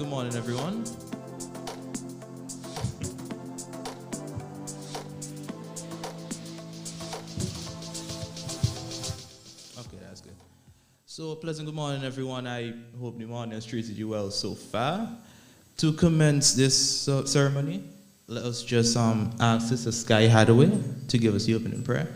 good morning, everyone. Okay, that's good. So, pleasant good morning, everyone. I hope the morning has treated you well so far. To commence this ceremony, let us just ask Sister Sky Hadaway to give us the opening prayer.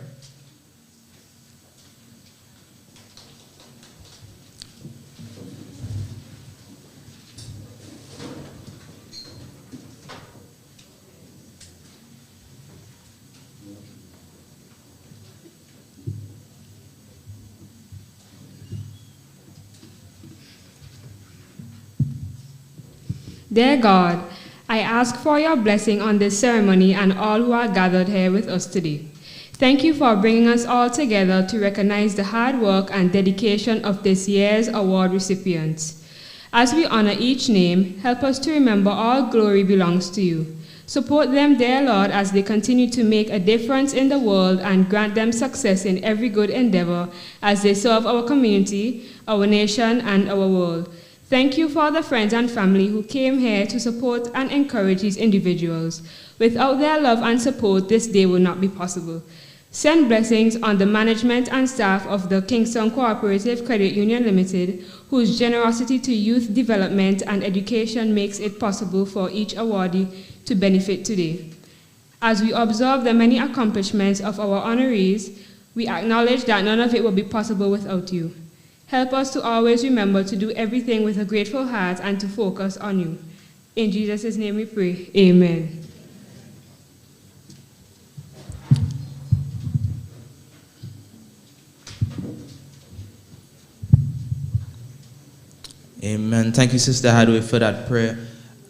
Dear God, I ask for your blessing on this ceremony and all who are gathered here with us today. Thank you for bringing us all together to recognize the hard work and dedication of this year's award recipients. As we honor each name, help us to remember all glory belongs to you. Support them, dear Lord, as they continue to make a difference in the world and grant them success in every good endeavor as they serve our community, our nation, and our world. Thank you for the friends and family who came here to support and encourage these individuals. Without their love and support, this day would not be possible. Send blessings on the management and staff of the Kingston Cooperative Credit Union Limited, whose generosity to youth development and education makes it possible for each awardee to benefit today. As we observe the many accomplishments of our honorees, we acknowledge that none of it will be possible without you. Help us to always remember to do everything with a grateful heart and to focus on you. In Jesus' name we pray. Amen. Amen. Thank you, Sister Hadaway, for that prayer.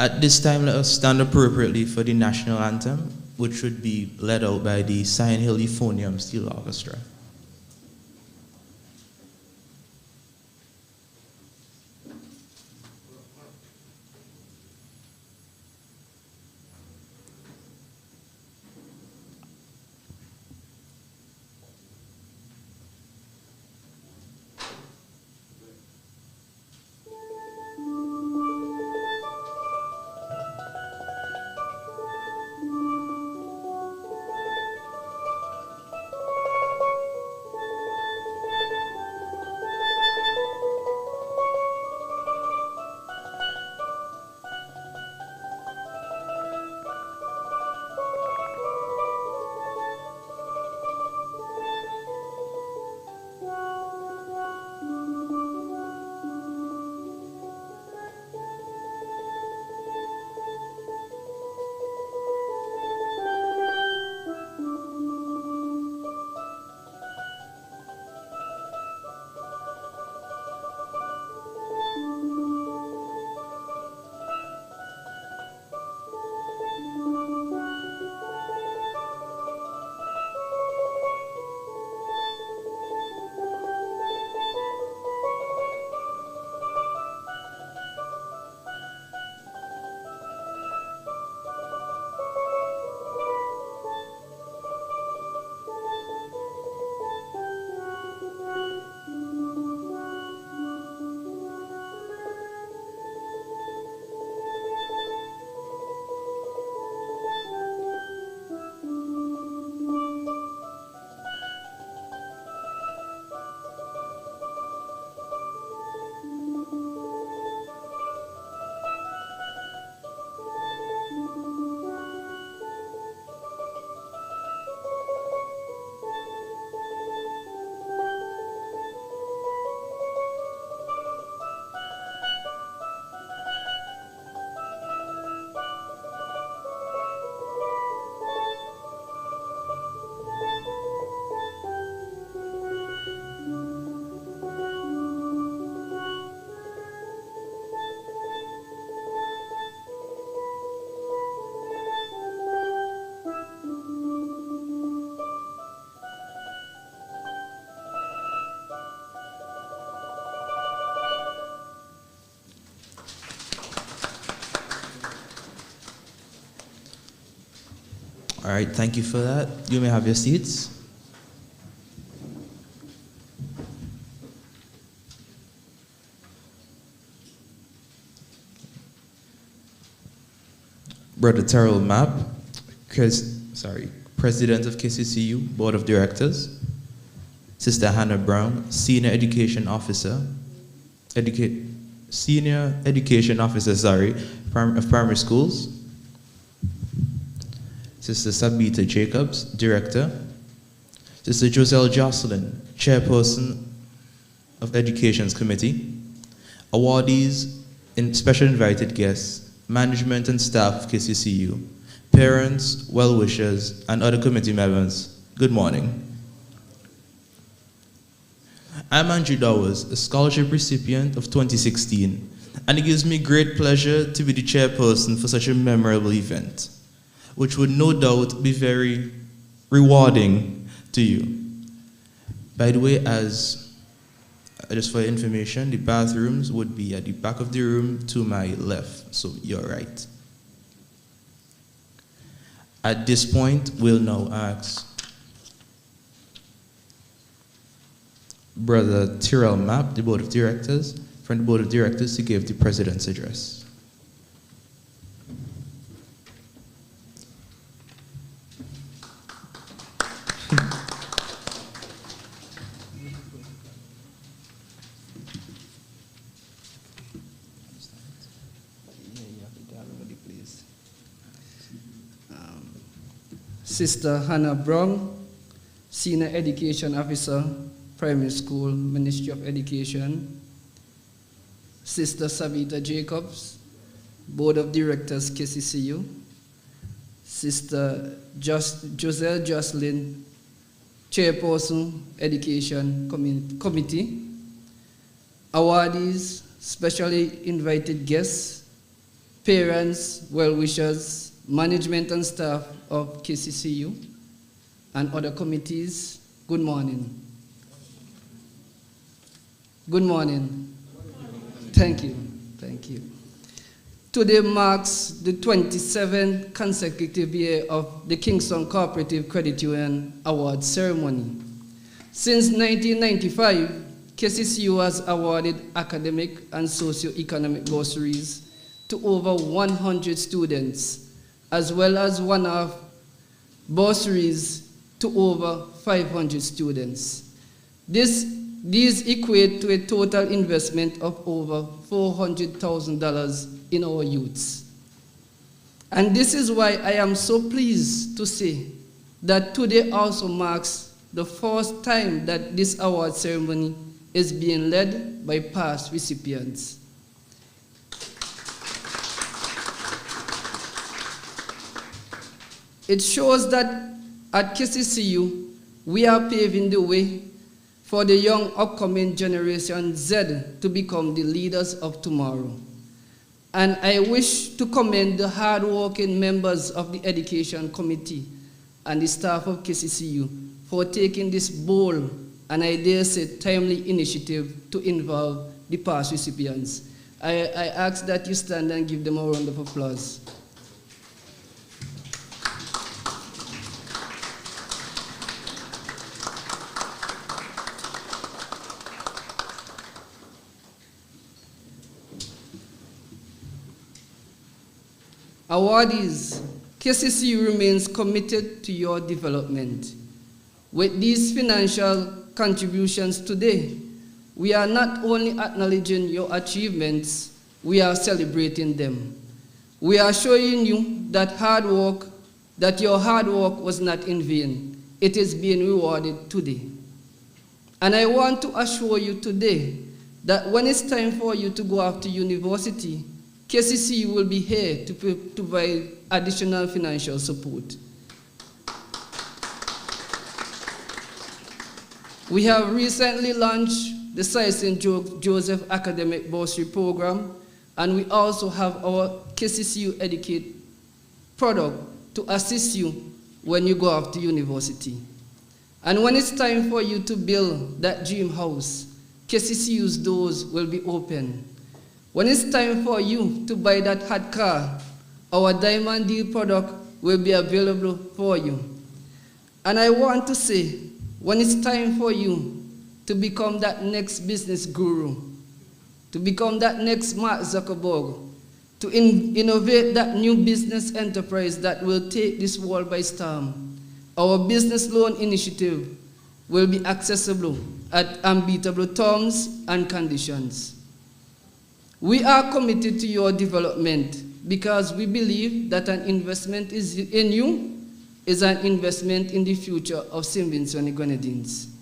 At this time, let us stand appropriately for the national anthem, which would be led out by the Sion Hill Euphonium Steel Orchestra. All right, thank you for that. You may have your seats. Brother Terrell Mapp, President of KCCU, Board of Directors. Sister Hannah Brown, Senior Education Officer, Senior Education Officer, of Primary Schools. Sister Sabita Jacobs, Director. Sister Joselle Jocelyn, Chairperson of Education's Committee. Awardees, special invited guests, management and staff of KCCU, parents, well-wishers, and other committee members, good morning. I'm Andrew Dowers, a scholarship recipient of 2016, and it gives me great pleasure to be the chairperson for such a memorable event, which would no doubt be very rewarding to you. By the way, just for your information, the bathrooms would be at the back of the room to my left, so you're right. At this point, we'll now ask Brother Terrell Mapp, the Board of Directors, from the Board of Directors to give the President's address. Sister Hannah Brown, Senior Education Officer, Primary School, Ministry of Education. Sister Sabita Jacobs, Board of Directors, KCCU. Sister Joselle Jocelyn, Chairperson, Education Committee. Awardees, specially invited guests, parents, well-wishers, management and staff of KCCU, and other committees, good morning. Good morning. Thank you. Thank you. Today marks the 27th consecutive year of the Kingston Cooperative Credit Union Award ceremony. Since 1995, KCCU has awarded academic and socio-economic bursaries to over 100 students, as well as one-off bursaries to over 500 students. These equate to a total investment of over $400,000 in our youths. And this is why I am so pleased to say that today also marks the first time that this award ceremony is being led by past recipients. It shows that at KCCU, we are paving the way for the young upcoming Generation Z to become the leaders of tomorrow. And I wish to commend the hard-working members of the Education Committee and the staff of KCCU for taking this bold and I dare say timely initiative to involve the past recipients. I ask that you stand and give them a round of applause. Awardees, KCCU remains committed to your development. With these financial contributions today, we are not only acknowledging your achievements, we are celebrating them. We are showing you that your hard work was not in vain. It is being rewarded today. And I want to assure you today that when it's time for you to go off to university, KCCU will be here to provide additional financial support. We have recently launched the St. Joseph Academic Bursary Program, and we also have our KCCU Educate product to assist you when you go off to university. And when it's time for you to build that dream house, KCCU's doors will be open. When it's time for you to buy that hot car, our Diamond Deal product will be available for you. And I want to say, when it's time for you to become that next business guru, to become that next Mark Zuckerberg, to innovate that new business enterprise that will take this world by storm. Our business loan initiative will be accessible at unbeatable terms and conditions. We are committed to your development because we believe that an investment in you is an investment in the future of St. Vincent and the Grenadines.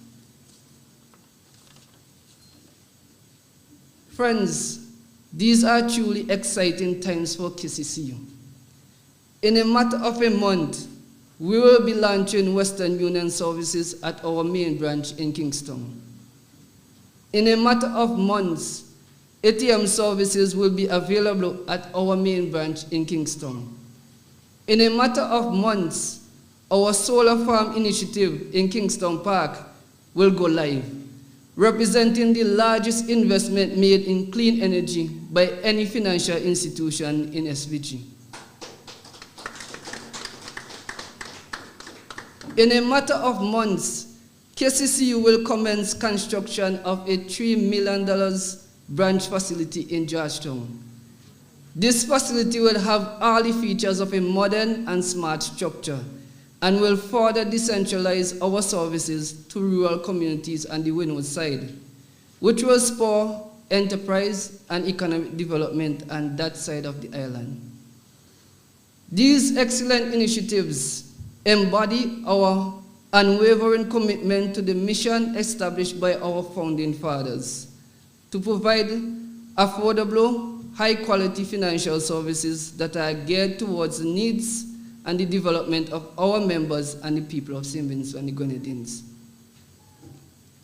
Friends, these are truly exciting times for KCCU. In a matter of a month, we will be launching Western Union services at our main branch in Kingston. In a matter of months, ATM services will be available at our main branch in Kingston. In a matter of months, our solar farm initiative in Kingston Park will go live, representing the largest investment made in clean energy by any financial institution in SVG. In a matter of months, KCCU will commence construction of a $3 million branch facility in Georgetown. This facility will have all the features of a modern and smart structure and will further decentralize our services to rural communities on the windward side, which will spur enterprise and economic development on that side of the island. These excellent initiatives embody our unwavering commitment to the mission established by our founding fathers to provide affordable, high-quality financial services that are geared towards the needs and the development of our members and the people of St. Vincent and the Grenadines.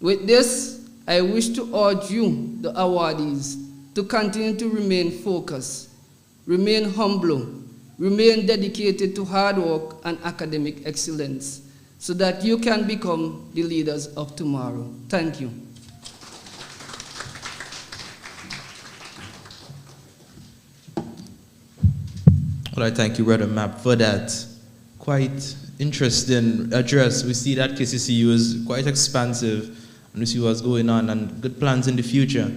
With this, I wish to urge you, the awardees, to continue to remain focused, remain humble, remain dedicated to hard work and academic excellence, so that you can become the leaders of tomorrow. Thank you. Well, I thank you, Brother Map, for that quite interesting address. We see that KCCU is quite expansive, and we see what's going on and good plans in the future.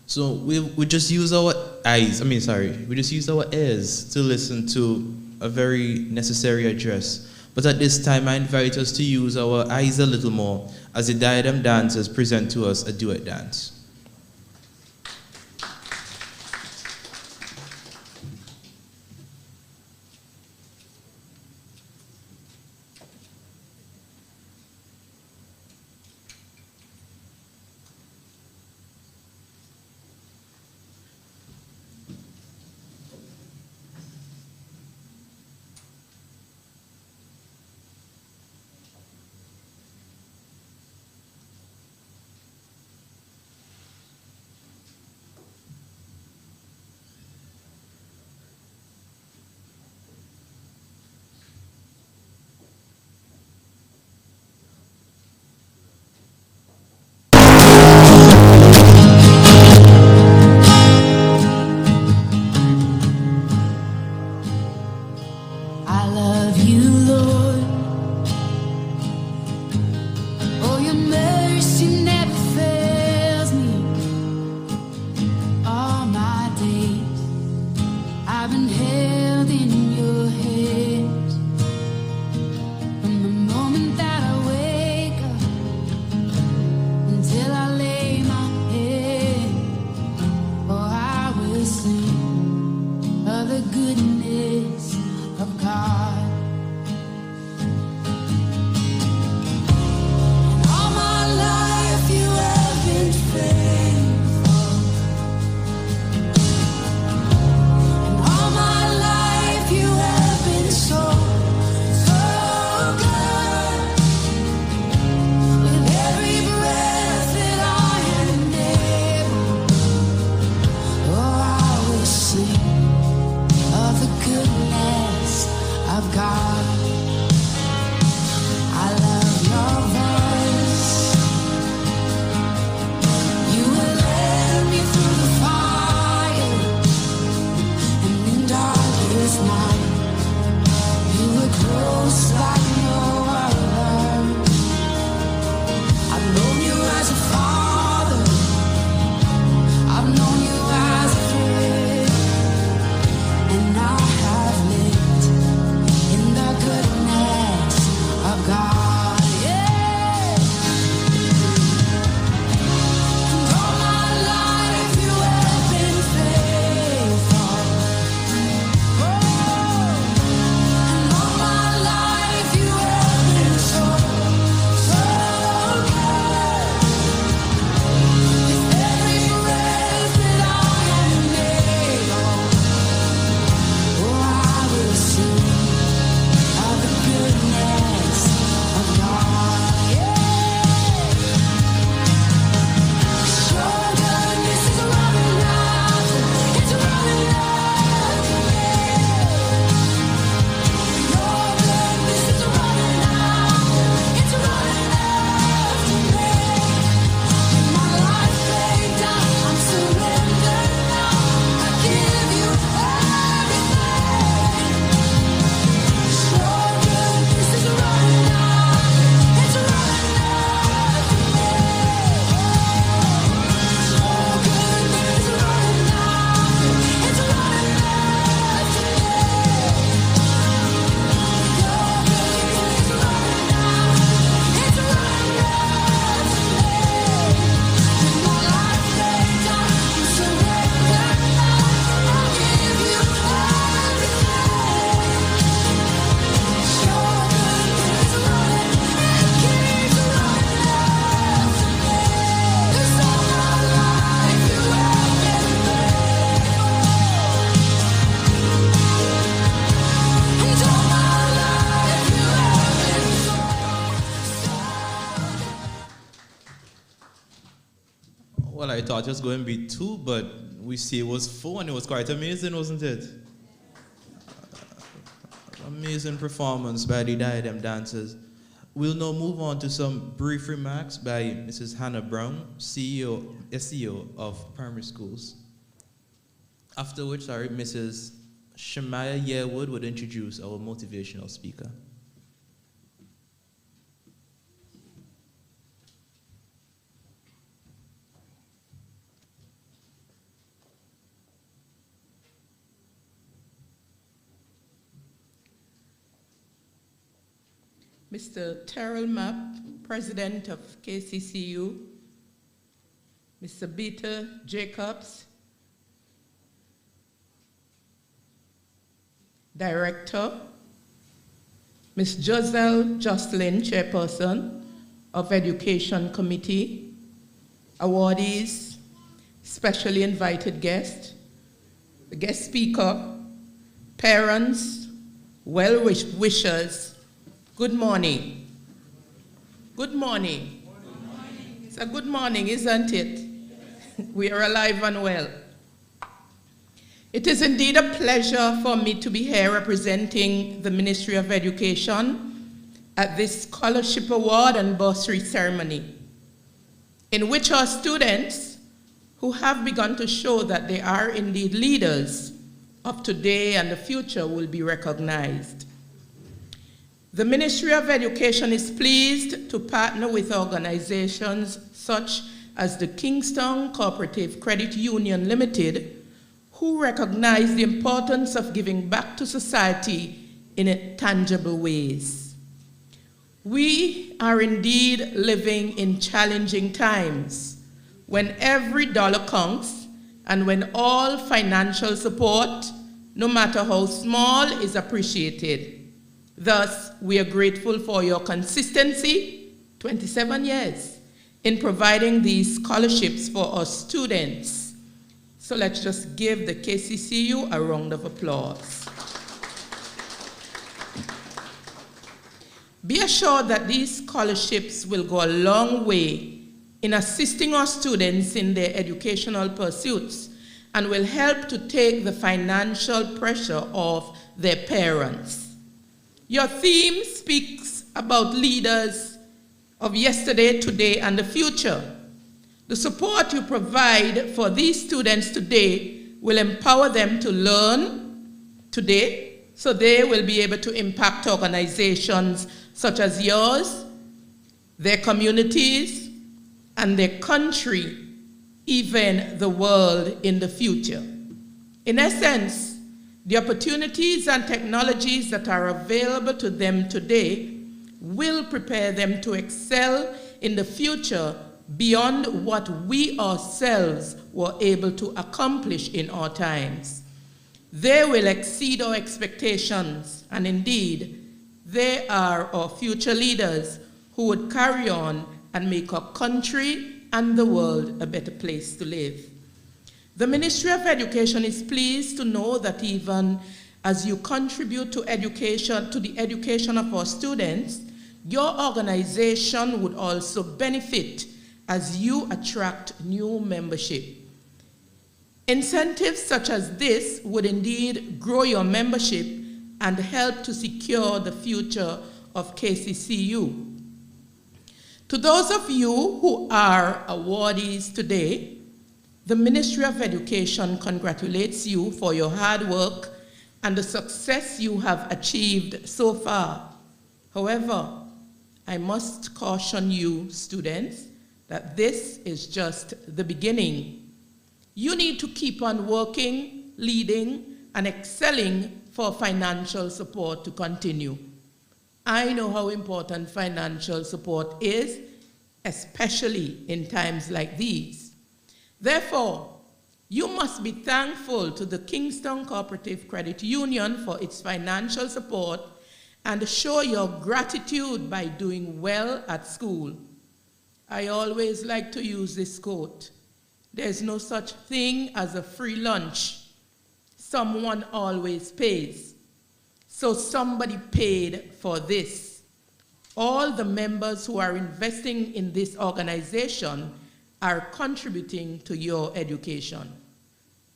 So we just use our we just use our ears to listen to a very necessary address. But at this time, I invite us to use our eyes a little more as the diadem dancers present to us a duet dance. Of the goodness of God. Well, I thought it was going to be 2, but we see it was 4, and it was quite amazing, wasn't it? Amazing performance by the Diadem Dancers. We'll now move on to some brief remarks by Mrs. Hannah Brown, SEO of primary schools. After which, Mrs. Shemaya Yearwood would introduce our motivational speaker. Mr. Terrell Mapp, President of KCCU, Mr. Peter Jacobs, Director, Ms. Joselle Jocelyn, Chairperson of Education Committee, awardees, specially invited guests, the guest speaker, parents, well-wishers. Good morning. Good morning. Good morning. It's a good morning, isn't it? We are alive and well. It is indeed a pleasure for me to be here representing the Ministry of Education at this Scholarship Award and Bursary ceremony, in which our students, who have begun to show that they are indeed leaders of today and the future, will be recognized. The Ministry of Education is pleased to partner with organizations such as the Kingston Cooperative Credit Union Limited, who recognize the importance of giving back to society in tangible ways. We are indeed living in challenging times when every dollar counts and when all financial support, no matter how small, is appreciated. Thus, we are grateful for your consistency, 27 years, in providing these scholarships for our students. So let's just give the KCCU a round of applause. Be assured that these scholarships will go a long way in assisting our students in their educational pursuits and will help to take the financial pressure off their parents. Your theme speaks about leaders of yesterday, today, and the future. The support you provide for these students today will empower them to learn today, so they will be able to impact organizations such as yours, their communities, and their country, even the world in the future. In essence, the opportunities and technologies that are available to them today will prepare them to excel in the future beyond what we ourselves were able to accomplish in our times. They will exceed our expectations, and indeed, they are our future leaders who would carry on and make our country and the world a better place to live. The Ministry of Education is pleased to know that even as you contribute to education, to the education of our students, your organization would also benefit as you attract new membership. Incentives such as this would indeed grow your membership and help to secure the future of KCCU. To those of you who are awardees today, the Ministry of Education congratulates you for your hard work and the success you have achieved so far. However, I must caution you, students, that this is just the beginning. You need to keep on working, leading, and excelling for financial support to continue. I know how important financial support is, especially in times like these. Therefore, you must be thankful to the Kingston Cooperative Credit Union for its financial support and show your gratitude by doing well at school. I always like to use this quote: there's no such thing as a free lunch. Someone always pays. So somebody paid for this. All the members who are investing in this organization are contributing to your education.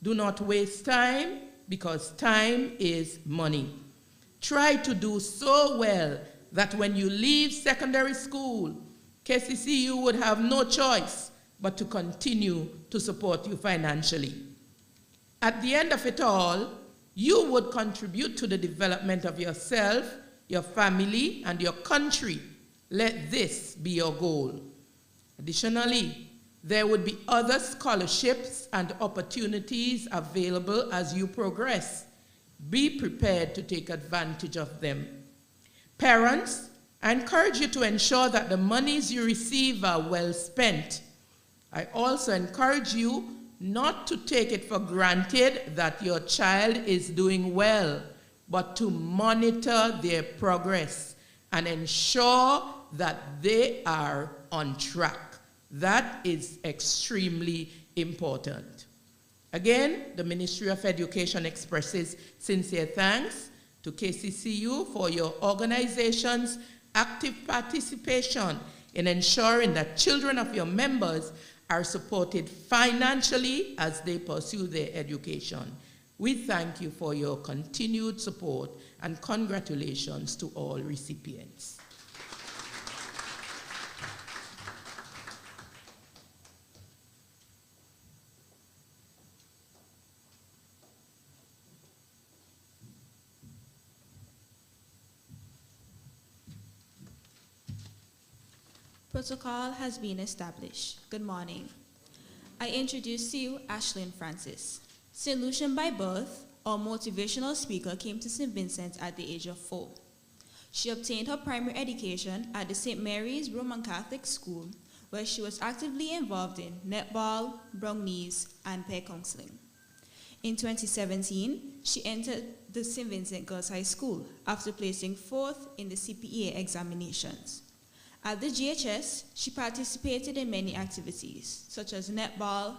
Do not waste time, because time is money. Try to do so well that when you leave secondary school, KCCU would have no choice but to continue to support you financially. At the end of it all, you would contribute to the development of yourself, your family, and your country. Let this be your goal. Additionally, there would be other scholarships and opportunities available as you progress. Be prepared to take advantage of them. Parents, I encourage you to ensure that the monies you receive are well spent. I also encourage you not to take it for granted that your child is doing well, but to monitor their progress and ensure that they are on track. That is extremely important. Again, the Ministry of Education expresses sincere thanks to KCCU for your organization's active participation in ensuring that children of your members are supported financially as they pursue their education. We thank you for your continued support and congratulations to all recipients. Protocol has been established. Good morning. I introduce to you Ashlyn Francis. St. Lucian by birth, our motivational speaker came to St. Vincent at the age of 4. She obtained her primary education at the St. Mary's Roman Catholic School, where she was actively involved in netball, brownies, and peer counseling. In 2017, she entered the St. Vincent Girls High School after placing 4th in the CPEA examinations. At the GHS, she participated in many activities, such as netball,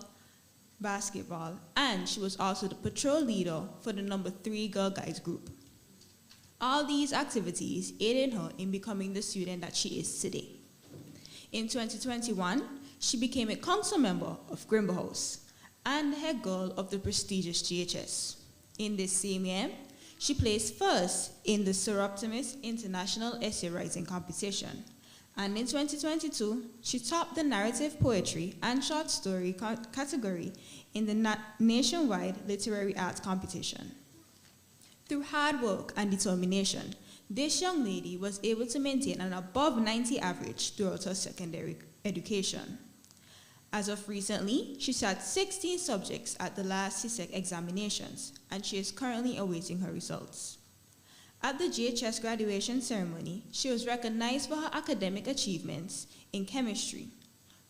basketball, and she was also the patrol leader for the number 3 Girl Guides group. All these activities aided her in becoming the student that she is today. In 2021, she became a council member of Grimble House and head girl of the prestigious GHS. In this same year, she placed 1st in the Sir Optimus International Essay Writing Competition. And in 2022, she topped the narrative poetry and short story category in the nationwide literary arts competition. Through hard work and determination, this young lady was able to maintain an above 90 average throughout her secondary education. As of recently, she sat 16 subjects at the last CSEC examinations, and she is currently awaiting her results. At the GHS graduation ceremony, she was recognized for her academic achievements in chemistry.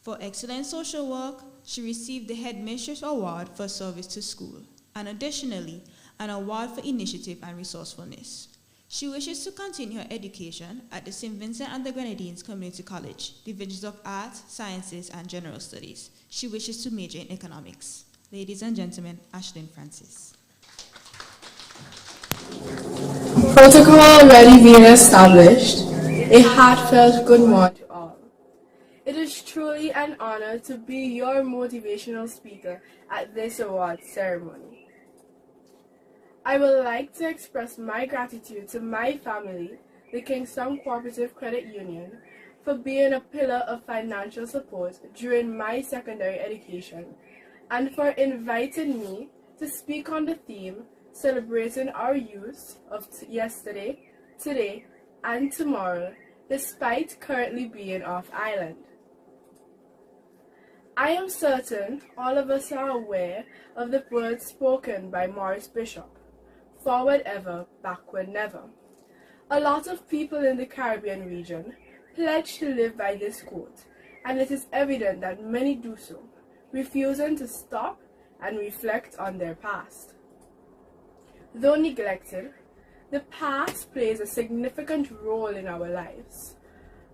For excellent social work, she received the Headmistress Award for service to school, and additionally, an award for initiative and resourcefulness. She wishes to continue her education at the St. Vincent and the Grenadines Community College, Divisions of Arts, Sciences, and General Studies. She wishes to major in economics. Ladies and gentlemen, Ashlyn Francis. Protocol already being established, a heartfelt good morning to all. It is truly an honor to be your motivational speaker at this award ceremony. I would like to express my gratitude to my family, the Kingston Cooperative Credit Union, for being a pillar of financial support during my secondary education, and for inviting me to speak on the theme celebrating our youth of yesterday, today, and tomorrow, despite currently being off island. I am certain all of us are aware of the words spoken by Maurice Bishop, forward ever, backward never. A lot of people in the Caribbean region pledge to live by this quote, and it is evident that many do so, refusing to stop and reflect on their past. Though neglected, the past plays a significant role in our lives.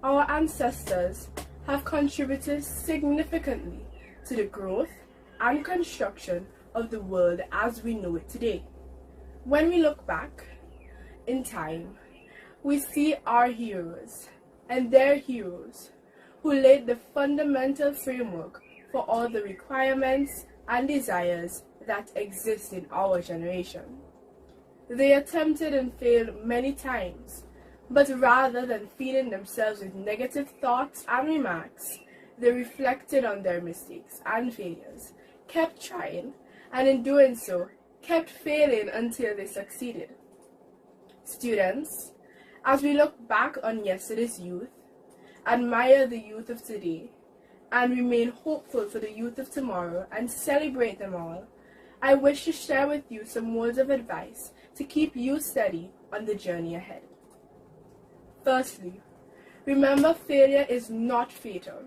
Our ancestors have contributed significantly to the growth and construction of the world as we know it today. When we look back in time, we see our heroes and their heroes who laid the fundamental framework for all the requirements and desires that exist in our generation. They attempted and failed many times, but rather than feeding themselves with negative thoughts and remarks, they reflected on their mistakes and failures, kept trying, and in doing so, kept failing until they succeeded. Students, as we look back on yesterday's youth, admire the youth of today, and remain hopeful for the youth of tomorrow and celebrate them all, I wish to share with you some words of advice to keep you steady on the journey ahead. Firstly, remember failure is not fatal.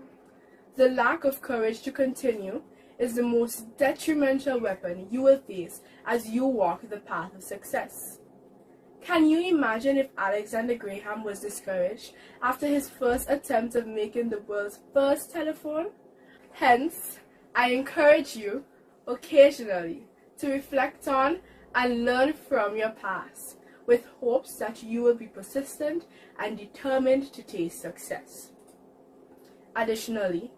The lack of courage to continue is the most detrimental weapon you will face as you walk the path of success. Can you imagine if Alexander Graham was discouraged after his first attempt of making the world's first telephone? Hence, I encourage you, occasionally, to reflect on and learn from your past, with hopes that you will be persistent and determined to taste success. Additionally,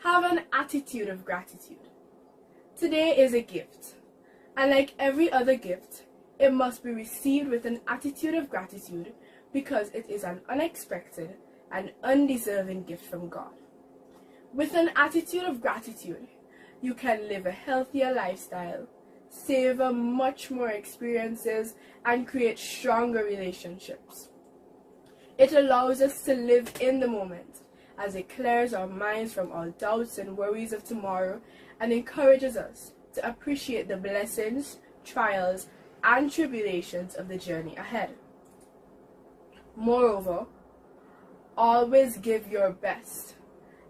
have an attitude of gratitude. Today is a gift, and like every other gift, it must be received with an attitude of gratitude because it is an unexpected and undeserving gift from God. With an attitude of gratitude, you can live a healthier lifestyle, savor much more experiences, and create stronger relationships. It allows us to live in the moment as it clears our minds from all doubts and worries of tomorrow and encourages us to appreciate the blessings, trials, and tribulations of the journey ahead. Moreover, always give your best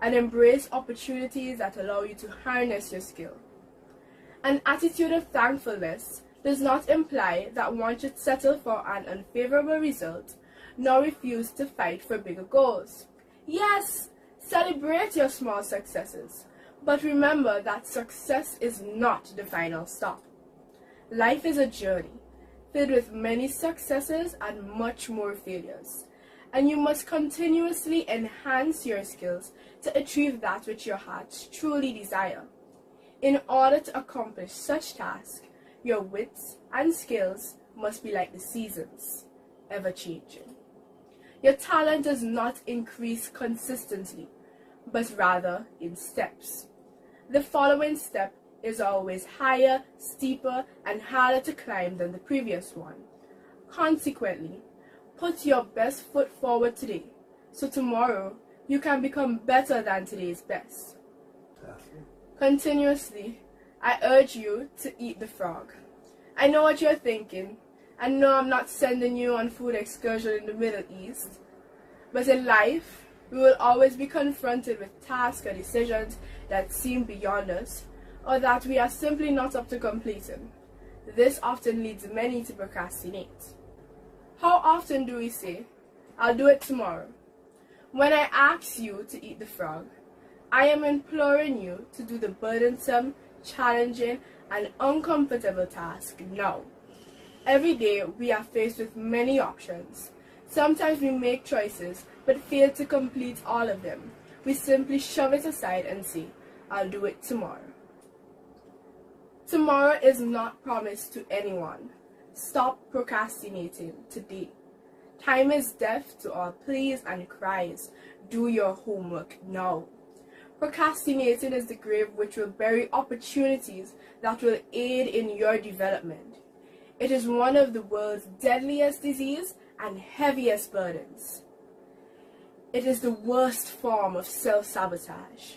and embrace opportunities that allow you to harness your skill. An attitude of thankfulness does not imply that one should settle for an unfavorable result, nor refuse to fight for bigger goals. Yes, celebrate your small successes, but remember that success is not the final stop. Life is a journey, filled with many successes and much more failures, and you must continuously enhance your skills to achieve that which your hearts truly desire. In order to accomplish such tasks, your wits and skills must be like the seasons, ever-changing. Your talent does not increase consistently, but rather in steps. The following step is always higher, steeper, and harder to climb than the previous one. Consequently, put your best foot forward today, so tomorrow you can become better than today's best. Continuously, I urge you to eat the frog. I know what you're thinking, and no, I'm not sending you on food excursion in the Middle East, but in life, we will always be confronted with tasks or decisions that seem beyond us, or that we are simply not up to completing. This often leads many to procrastinate. How often do we say, I'll do it tomorrow? When I ask you to eat the frog, I am imploring you to do the burdensome, challenging, and uncomfortable task now. Every day we are faced with many options. Sometimes we make choices but fail to complete all of them. We simply shove it aside and say, I'll do it tomorrow. Tomorrow is not promised to anyone. Stop procrastinating today. Time is deaf to all pleas and cries. Do your homework now. Procrastinating is the grave which will bury opportunities that will aid in your development. It is one of the world's deadliest diseases and heaviest burdens. It is the worst form of self-sabotage.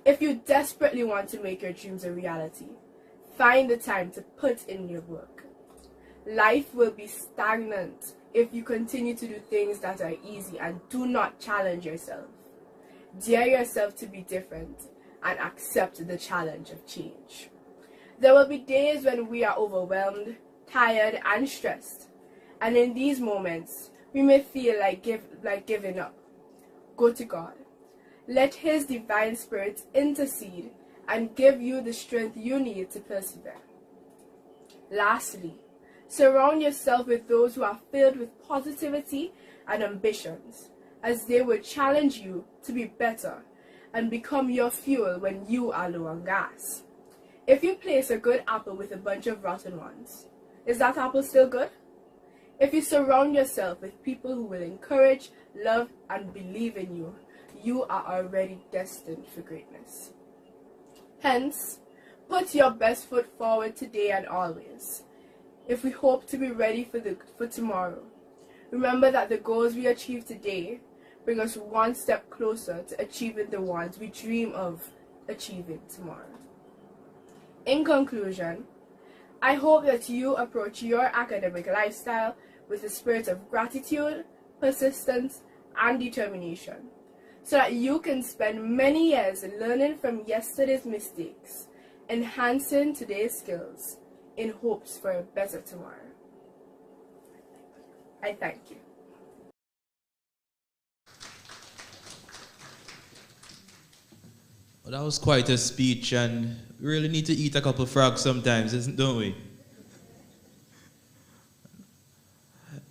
If you desperately want to make your dreams a reality, find the time to put in your work. Life will be stagnant if you continue to do things that are easy and do not challenge yourself. Dare yourself to be different and accept the challenge of change. There will be days when we are overwhelmed, tired, and stressed. And in these moments, we may feel like giving up. Go to God. Let His divine Spirit intercede and give you the strength you need to persevere. Lastly, surround yourself with those who are filled with positivity and ambitions, as they will challenge you to be better and become your fuel when you are low on gas. If you place a good apple with a bunch of rotten ones, is that apple still good? If you surround yourself with people who will encourage, love, and believe in you, you are already destined for greatness. Hence, put your best foot forward today and always. If we hope to be ready for tomorrow, remember that the goals we achieve today bring us one step closer to achieving the ones we dream of achieving tomorrow. In conclusion, I hope that you approach your academic lifestyle with a spirit of gratitude, persistence, and determination, so that you can spend many years learning from yesterday's mistakes, enhancing today's skills, in hopes for a better tomorrow. I thank you. Well, that was quite a speech, and we really need to eat a couple frogs sometimes, don't we?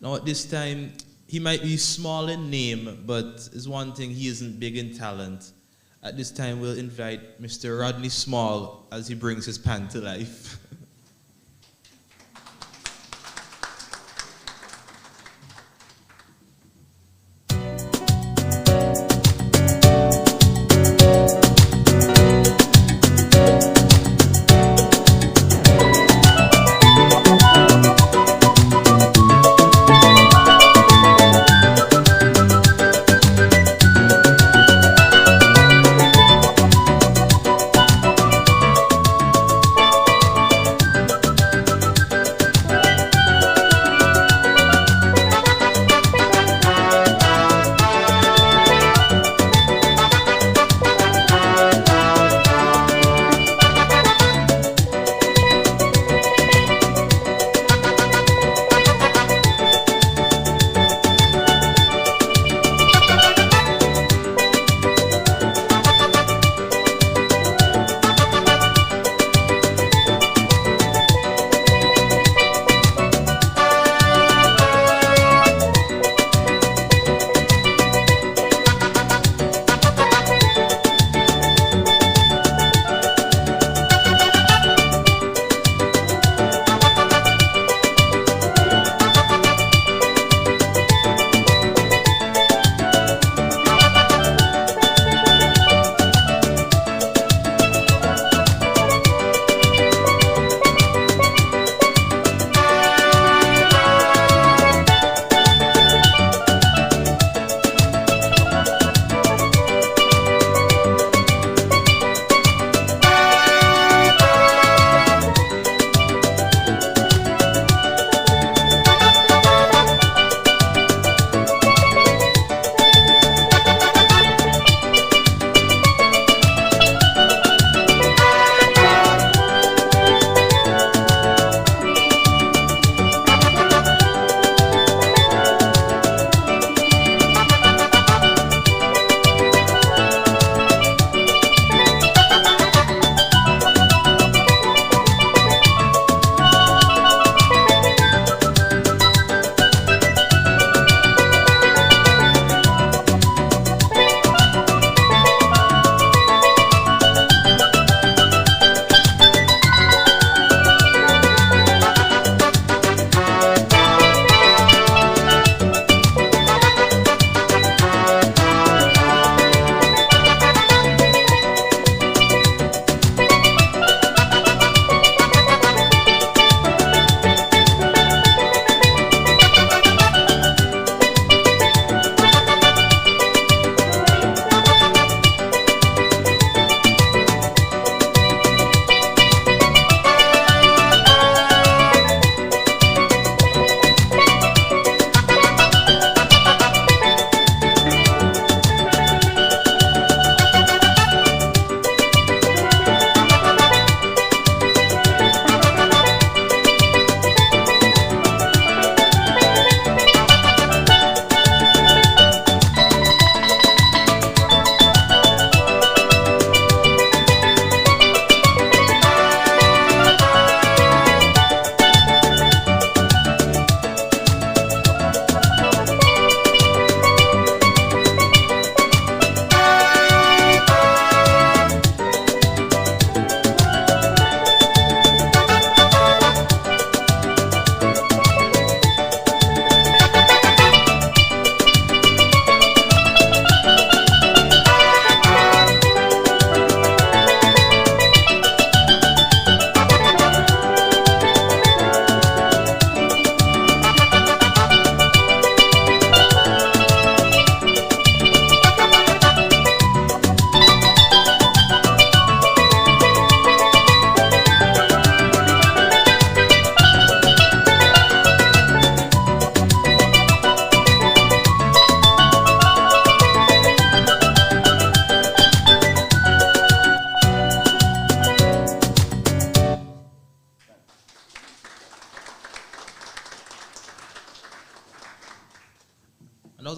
Now, at this time, he might be small in name, but it's one thing, he isn't big in talent. At this time, we'll invite Mr. Rodney Small as he brings his pan to life.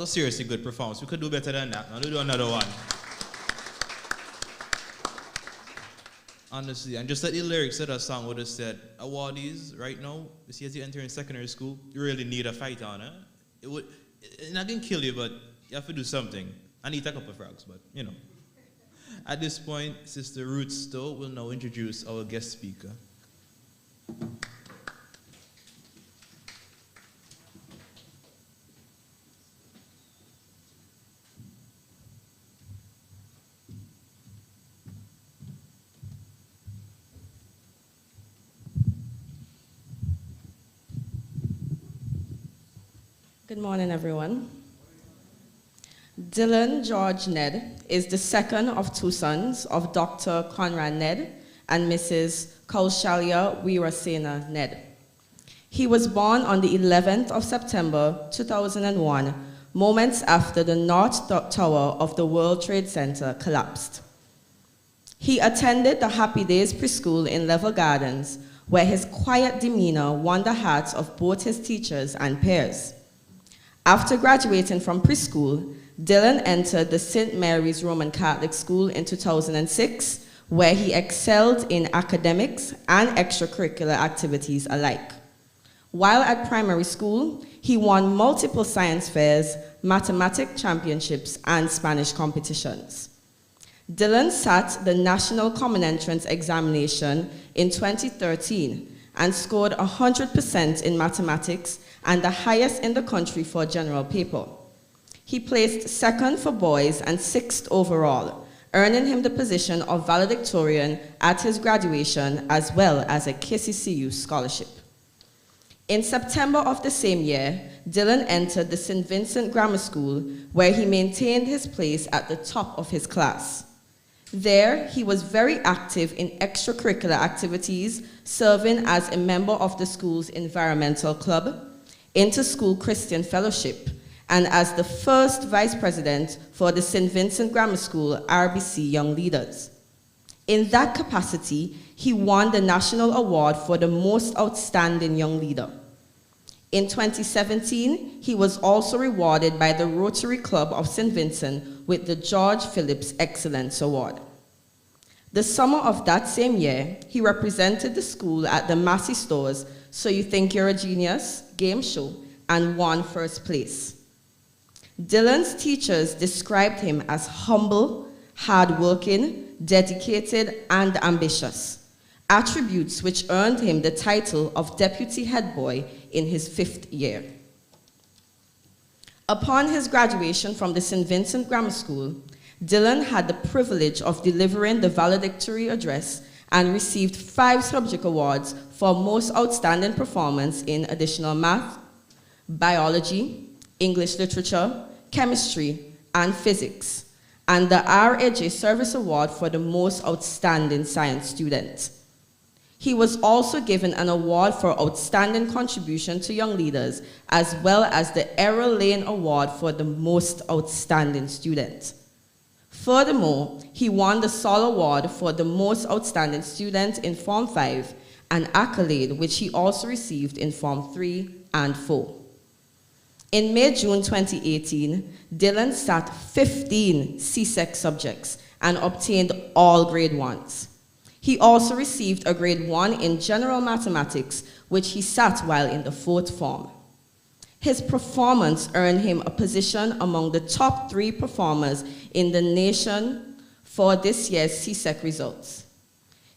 was seriously good performance. We could do better than that. Now we'll do another one. Honestly, and just like the lyrics of that song would have said, awardees right now, you see as you enter in secondary school, you really need a fight on it. It's not going to kill you, but you have to do something. I need a couple of frogs, but you know. At this point, Sister Ruth Stowe will now introduce our guest speaker. Good morning, everyone. Dylan George Ned is the second of two sons of Dr. Conrad Ned and Mrs. Kaushalya Weerasena Ned. He was born on the 11th of September 2001, moments after the North Tower of the World Trade Center collapsed. He attended the Happy Days preschool in Level Gardens, where his quiet demeanor won the hearts of both his teachers and peers. After graduating from preschool, Dylan entered the St. Mary's Roman Catholic School in 2006, where he excelled in academics and extracurricular activities alike. While at primary school, he won multiple science fairs, mathematics championships, and Spanish competitions. Dylan sat the National Common Entrance Examination in 2013 and scored 100% in mathematics and the highest in the country for general paper. He placed second for boys and sixth overall, earning him the position of valedictorian at his graduation as well as a KCCU scholarship. In September of the same year, Dylan entered the St. Vincent Grammar School, where he maintained his place at the top of his class. There, he was very active in extracurricular activities, serving as a member of the school's environmental club, Inter-School Christian Fellowship, and as the first vice president for the St. Vincent Grammar School RBC Young Leaders. In that capacity, he won the National Award for the Most Outstanding Young Leader. In 2017, he was also rewarded by the Rotary Club of St. Vincent with the George Phillips Excellence Award. The summer of that same year, he represented the school at the Massey Stores So You Think You're a Genius game show and won first place. Dylan's teachers described him as humble, hardworking, dedicated, and ambitious, attributes which earned him the title of Deputy Head Boy in his 5th year. Upon his graduation from the St. Vincent Grammar School, Dylan had the privilege of delivering the valedictory address and received 5 subject awards for most outstanding performance in additional math, biology, English literature, chemistry, and physics, and the R.A.J. Service Award for the most outstanding science student. He was also given an award for outstanding contribution to young leaders, as well as the Errol Lane Award for the most outstanding student. Furthermore, he won the Sol Award for the most outstanding student in Form 5, an accolade which he also received in Form 3 and 4. In May-June 2018, Dylan sat 15 CSEC subjects and obtained all grade 1s. He also received a grade 1 in general mathematics, which he sat while in the 4th form. His performance earned him a position among the top 3 performers in the nation for this year's CSEC results.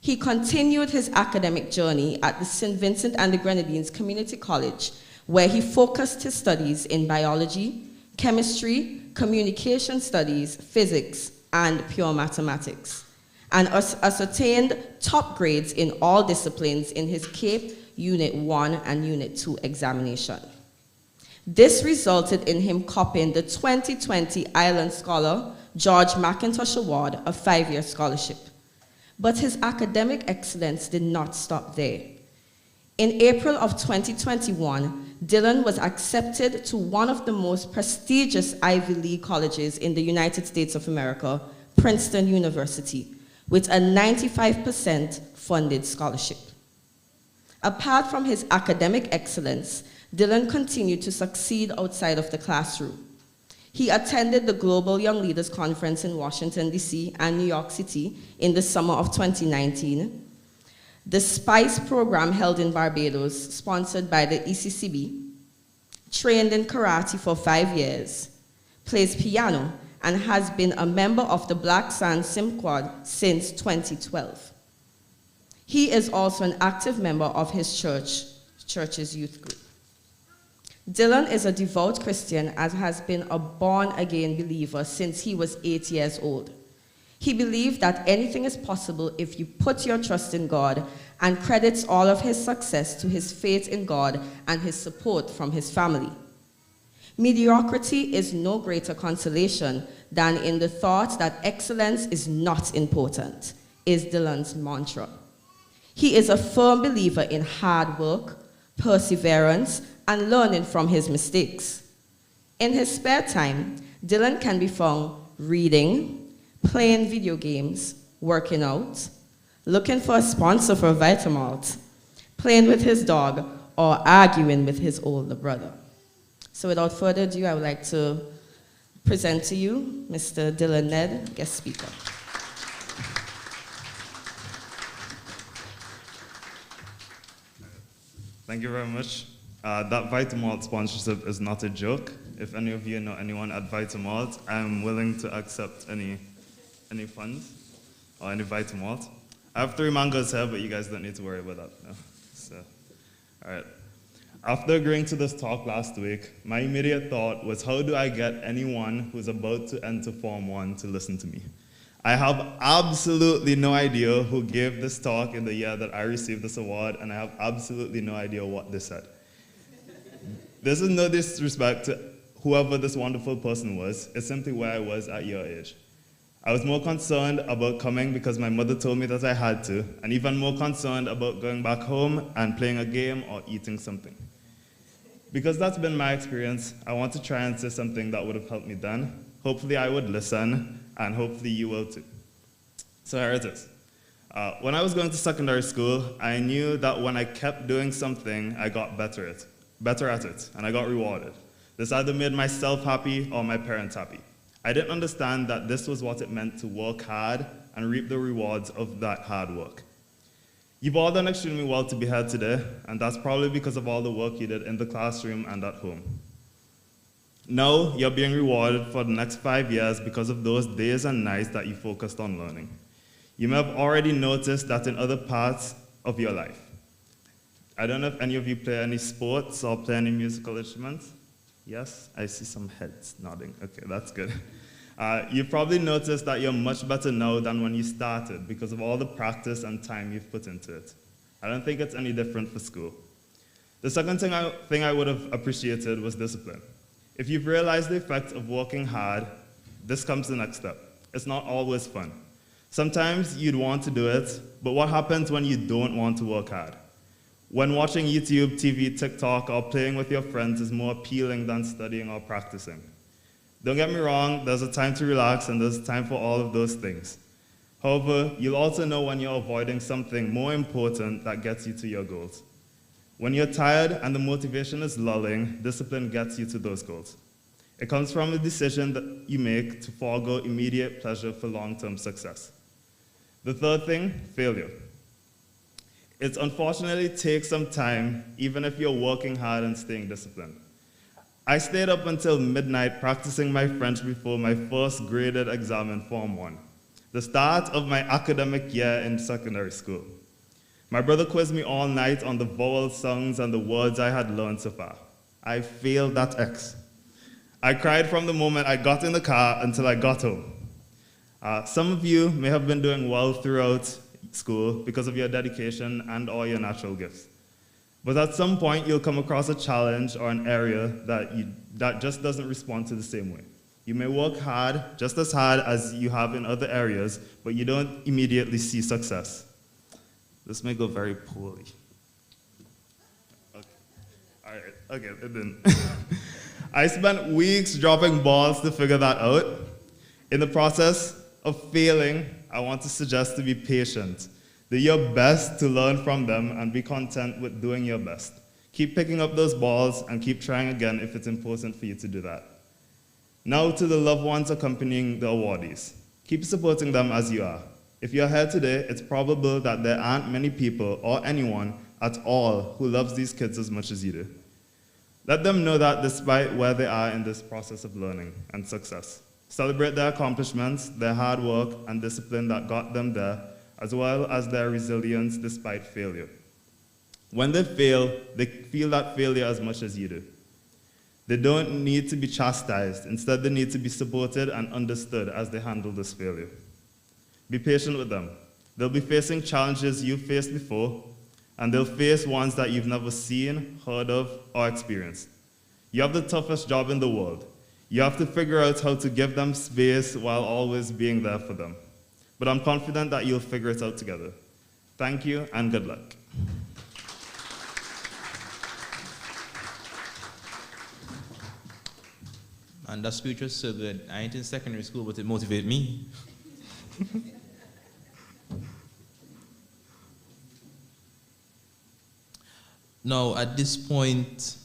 He continued his academic journey at the St. Vincent and the Grenadines Community College, where he focused his studies in biology, chemistry, communication studies, physics, and pure mathematics, and ascertained top grades in all disciplines in his CAPE Unit 1 and Unit 2 examination. This resulted in him copying the 2020 Island Scholar George McIntosh Award, a 5-year scholarship. But his academic excellence did not stop there. In April of 2021, Dylan was accepted to one of the most prestigious Ivy League colleges in the United States of America, Princeton University, with a 95% funded scholarship. Apart from his academic excellence, Dylan continued to succeed outside of the classroom. He attended the Global Young Leaders Conference in Washington, D.C. and New York City in the summer of 2019. The SPICE program held in Barbados, sponsored by the ECCB, trained in karate for 5 years, plays piano, and has been a member of the Black Sands Simquad since 2012. He is also an active member of his church's youth group. Dylan is a devout Christian and has been a born-again believer since he was 8 years old. He believed that anything is possible if you put your trust in God, and credits all of his success to his faith in God and his support from his family. Mediocrity is no greater consolation than in the thought that excellence is not important, is Dylan's mantra. He is a firm believer in hard work, perseverance, and learning from his mistakes. In his spare time, Dylan can be found reading, playing video games, working out, looking for a sponsor for Vitamalt, playing with his dog, or arguing with his older brother. So without further ado, I would like to present to you Mr. Dylan Ned, guest speaker. Thank you very much. That Vitamalt sponsorship is not a joke. If any of you know anyone at Vitamalt, I'm willing to accept any funds or any Vitamalt. I have 3 mangoes here, but you guys don't need to worry about that. No. So, all right. After agreeing to this talk last week, my immediate thought was, how do I get anyone who's about to enter Form 1 to listen to me? I have absolutely no idea who gave this talk in the year that I received this award, and I have absolutely no idea what they said. This is no disrespect to whoever this wonderful person was. It's simply where I was at your age. I was more concerned about coming because my mother told me that I had to, and even more concerned about going back home and playing a game or eating something. Because that's been my experience, I want to try and say something that would have helped me then. Hopefully I would listen, and hopefully you will too. So here it is. When I was going to secondary school, I knew that when I kept doing something, I got better at it, and I got rewarded. This either made myself happy or my parents happy. I didn't understand that this was what it meant to work hard and reap the rewards of that hard work. You've all done extremely well to be here today, and that's probably because of all the work you did in the classroom and at home. Now, you're being rewarded for the next 5 years because of those days and nights that you focused on learning. You may have already noticed that in other parts of your life. I don't know if any of you play any sports or play any musical instruments. Yes, I see some heads nodding. Okay, that's good. You've probably noticed that you're much better now than when you started because of all the practice and time you've put into it. I don't think it's any different for school. The second thing I would have appreciated was discipline. If you've realized the effect of working hard, this comes the next step. It's not always fun. Sometimes you'd want to do it, but what happens when you don't want to work hard? When watching YouTube, TV, TikTok, or playing with your friends is more appealing than studying or practicing. Don't get me wrong, there's a time to relax and there's a time for all of those things. However, you'll also know when you're avoiding something more important that gets you to your goals. When you're tired and the motivation is lulling, discipline gets you to those goals. It comes from a decision that you make to forego immediate pleasure for long-term success. The third thing, failure. It unfortunately takes some time, even if you're working hard and staying disciplined. I stayed up until midnight practicing my French before my first graded exam in Form 1, the start of my academic year in secondary school. My brother quizzed me all night on the vowel sounds and the words I had learned so far. I failed that X. I cried from the moment I got in the car until I got home. Some of you may have been doing well throughout school because of your dedication and or your natural gifts. But at some point, you'll come across a challenge or an area that just doesn't respond to the same way. You may work hard, just as hard as you have in other areas, but you don't immediately see success. This may go very poorly. Okay, all right, okay, it didn't. I spent weeks dropping balls to figure that out. In the process of failing, I want to suggest to be patient. Do your best to learn from them and be content with doing your best. Keep picking up those balls and keep trying again if it's important for you to do that. Now to the loved ones accompanying the awardees. Keep supporting them as you are. If you are here today, it's probable that there aren't many people or anyone at all who loves these kids as much as you do. Let them know that despite where they are in this process of learning and success, celebrate their accomplishments, their hard work and discipline that got them there, as well as their resilience despite failure. When they fail, they feel that failure as much as you do. They don't need to be chastised. Instead, they need to be supported and understood as they handle this failure. Be patient with them. They'll be facing challenges you've faced before, and they'll face ones that you've never seen, heard of, or experienced. You have the toughest job in the world. You have to figure out how to give them space while always being there for them. But I'm confident that you'll figure it out together. Thank you, and good luck. And that speech was so good. I ain't in secondary school, but it motivated me. Now, at this point,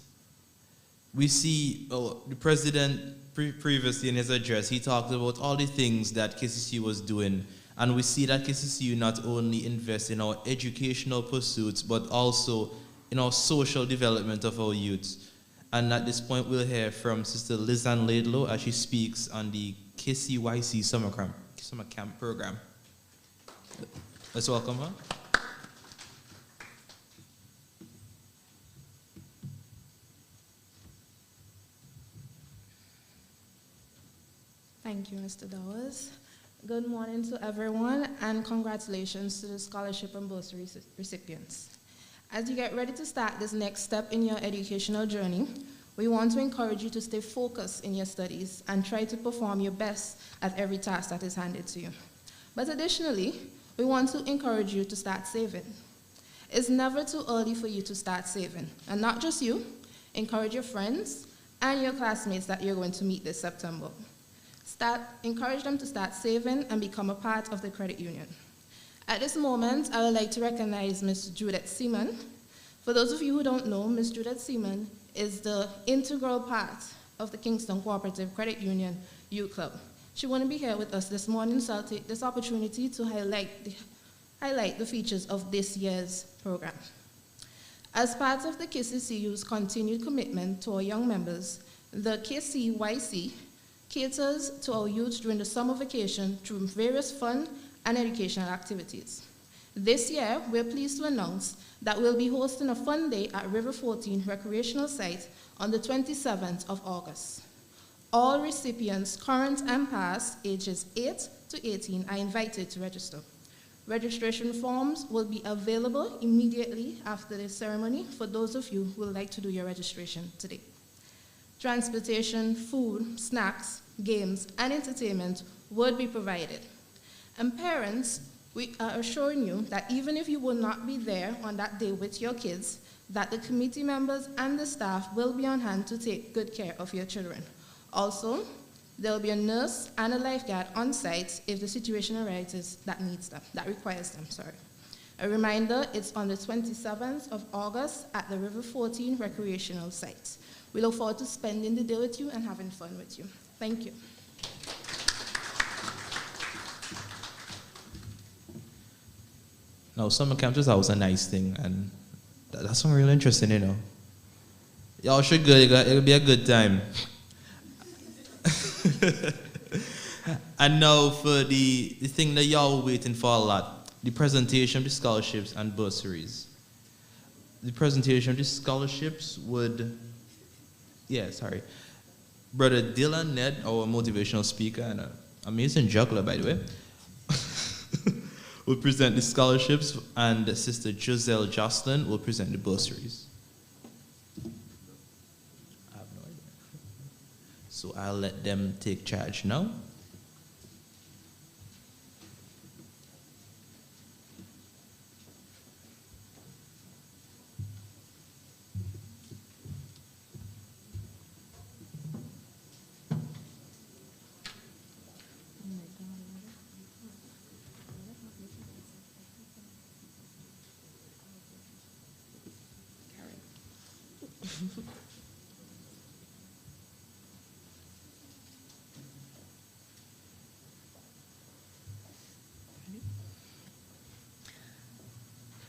we see the president previously in his address, he talked about all the things that KCCU was doing. And we see that KCCU not only invests in our educational pursuits, but also in our social development of our youth. And at this point, we'll hear from Sister Lizanne Laidlow as she speaks on the KCYC summer camp program. Let's welcome her. Thank you, Mr. Dawes. Good morning to everyone, and congratulations to the scholarship and bursary recipients. As you get ready to start this next step in your educational journey, we want to encourage you to stay focused in your studies and try to perform your best at every task that is handed to you. But additionally, we want to encourage you to start saving. It's never too early for you to start saving. And not just you, encourage your friends and your classmates that you're going to meet this September. Encourage them to start saving and become a part of the credit union. At this moment, I would like to recognize Ms. Judith Seaman. For those of you who don't know, Ms. Judith Seaman is the integral part of the Kingston Cooperative Credit Union Youth Club. She wouldn't be here with us this morning, so I'll take this opportunity to highlight the features of this year's program. As part of the KCCU's continued commitment to our young members, the KCYC caters to our youth during the summer vacation through various fun and educational activities. This year, we're pleased to announce that we'll be hosting a fun day at River 14 Recreational Site on the 27th of August. All recipients, current and past, ages 8 to 18, are invited to register. Registration forms will be available immediately after the ceremony for those of you who would like to do your registration today. Transportation, food, snacks, games, and entertainment would be provided. And parents, we are assuring you that even if you will not be there on that day with your kids, that the committee members and the staff will be on hand to take good care of your children. Also, there will be a nurse and a lifeguard on site if the situation arises that requires them. A reminder, it's on the 27th of August at the River 14 Recreational Site. We look forward to spending the day with you and having fun with you. Thank you. Now, summer camp is always a nice thing, and that's something real interesting, you know. Y'all should go, it'll be a good time. And now for the thing that y'all were waiting for a lot, the presentation of the scholarships and bursaries. The presentation of the scholarships would, Brother Dylan Ned, our motivational speaker and an amazing juggler, by the way, will present the scholarships, and Sister Giselle Jocelyn will present the bursaries. I have no idea. So I'll let them take charge now.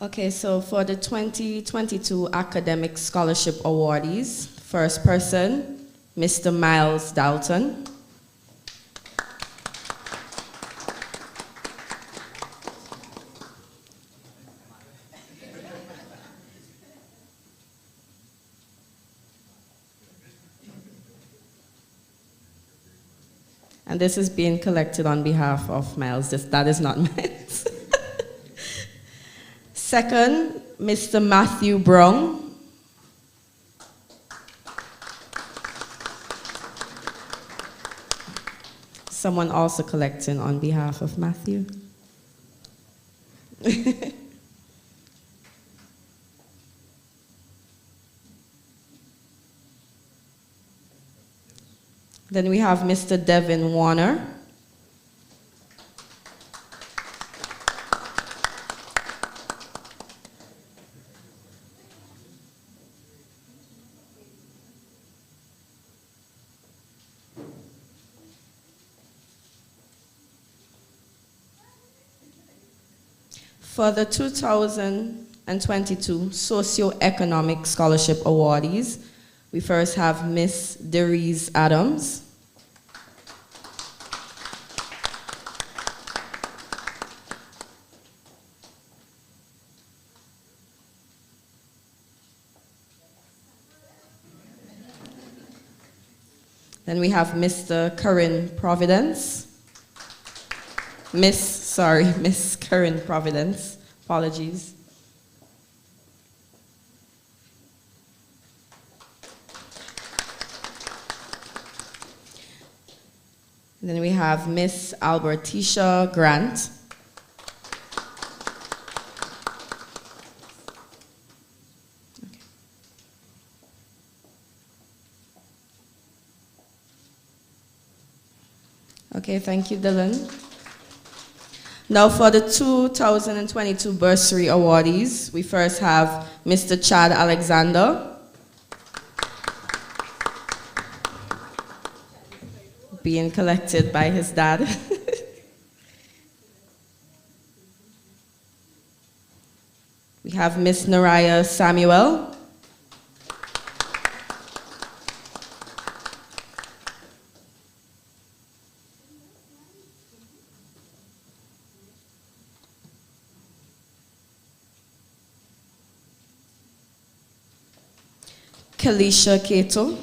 Okay, so for the 2022 Academic Scholarship Awardees, first person, Mr. Miles Dalton. And this is being collected on behalf of Miles. That is not Miles. Second, Mr. Matthew Brown. Someone also collecting on behalf of Matthew. Then we have Mr. Devin Warner. For the 2022 Socioeconomic Scholarship Awardees, we first have Miss Derice Adams. Then we have Mr. Curran Providence. Miss Curran Providence. Apologies. And then we have Miss Albertisha Grant. Okay, thank you, Dylan. Now for the 2022 Bursary Awardees, we first have Mr. Chad Alexander. Being collected by his dad. We have Miss Naraya Samuel. Kalisha Keto.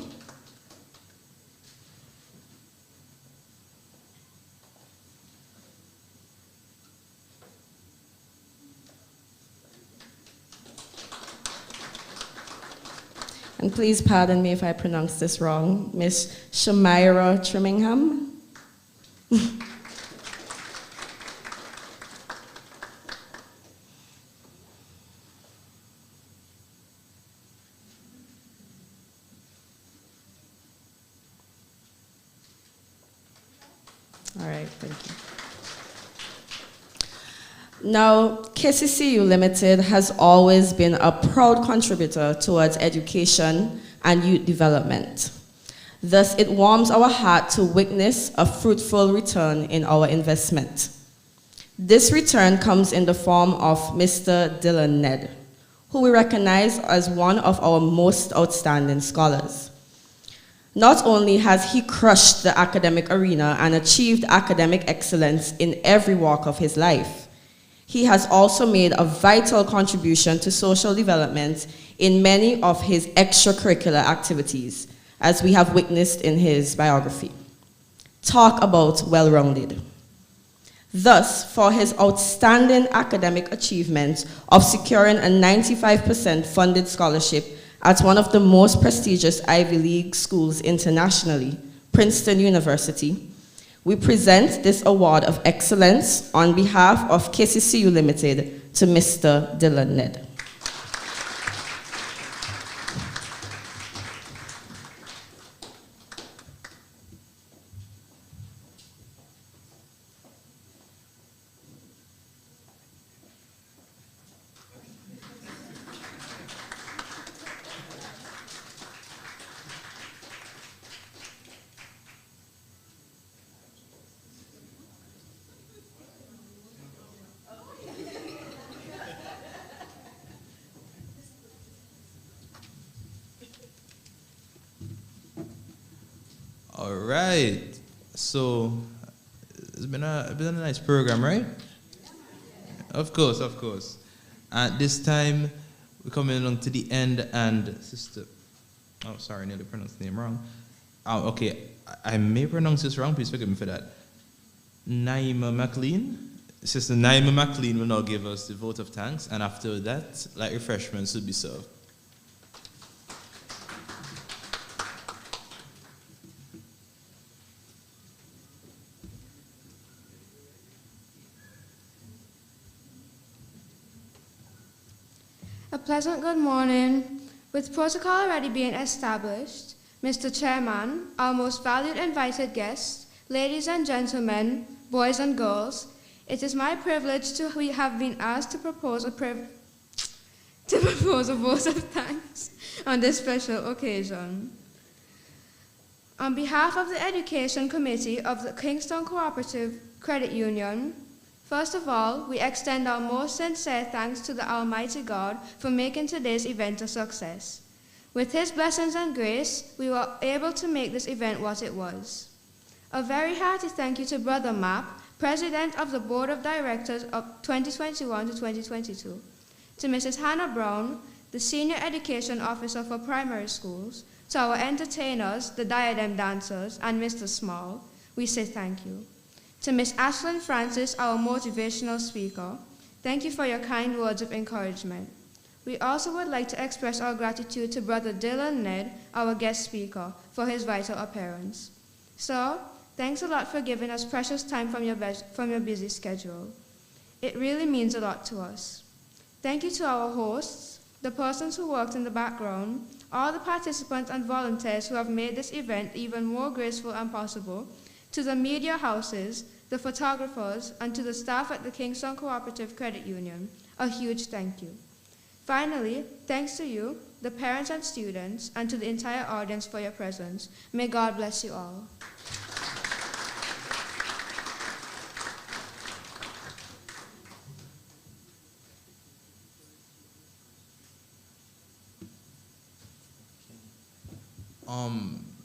And please pardon me if I pronounce this wrong, Miss Shamira Trimmingham. All right, thank you. Now, KCCU Limited has always been a proud contributor towards education and youth development. Thus, it warms our heart to witness a fruitful return in our investment. This return comes in the form of Mr. Dylan Ned, who we recognize as one of our most outstanding scholars. Not only has he crushed the academic arena and achieved academic excellence in every walk of his life, he has also made a vital contribution to social development in many of his extracurricular activities, as we have witnessed in his biography. Talk about well-rounded. Thus, for his outstanding academic achievement of securing a 95% funded scholarship at one of the most prestigious Ivy League schools internationally, Princeton University, we present this award of excellence on behalf of KCCU Limited to Mr. Dylan Ned. right. So it's been a nice program, right? Of course, of course. At this time, we're coming along to the end, and Sister, oh, sorry, I nearly pronounced the name wrong. Oh, okay, I may pronounce this wrong, please forgive me for that. Naima McLean. Sister Naima McLean will now give us the vote of thanks, and after that, light refreshments will be served. A pleasant good morning. With protocol already being established, Mr. Chairman, our most valued invited guests, ladies and gentlemen, boys and girls, it is my privilege to have been asked to propose a vote of thanks on this special occasion. On behalf of the Education Committee of the Kingston Cooperative Credit Union, first of all, we extend our most sincere thanks to the Almighty God for making today's event a success. With His blessings and grace, we were able to make this event what it was. A very hearty thank you to Brother Mapp, President of the Board of Directors of 2021 to 2022, to Mrs. Hannah Brown, the Senior Education Officer for Primary Schools, to our entertainers, the Diadem Dancers, and Mr. Small, we say thank you. To Ms. Ashlyn Francis, our motivational speaker, thank you for your kind words of encouragement. We also would like to express our gratitude to Brother Dylan Ned, our guest speaker, for his vital appearance. Sir, thanks a lot for giving us precious time from your busy schedule. It really means a lot to us. Thank you to our hosts, the persons who worked in the background, all the participants and volunteers who have made this event even more graceful and possible, to the media houses, the photographers, and to the staff at the Kingston Cooperative Credit Union, a huge thank you. Finally, thanks to you, the parents and students, and to the entire audience for your presence. May God bless you all.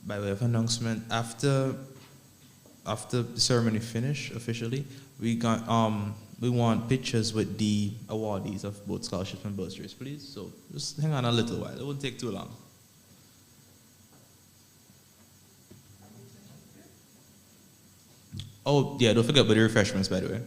By way of announcement, after the ceremony finish officially, we want pictures with the awardees of both scholarships and bursaries, please. So just hang on a little while. It won't take too long. Oh yeah, don't forget about the refreshments, by the way.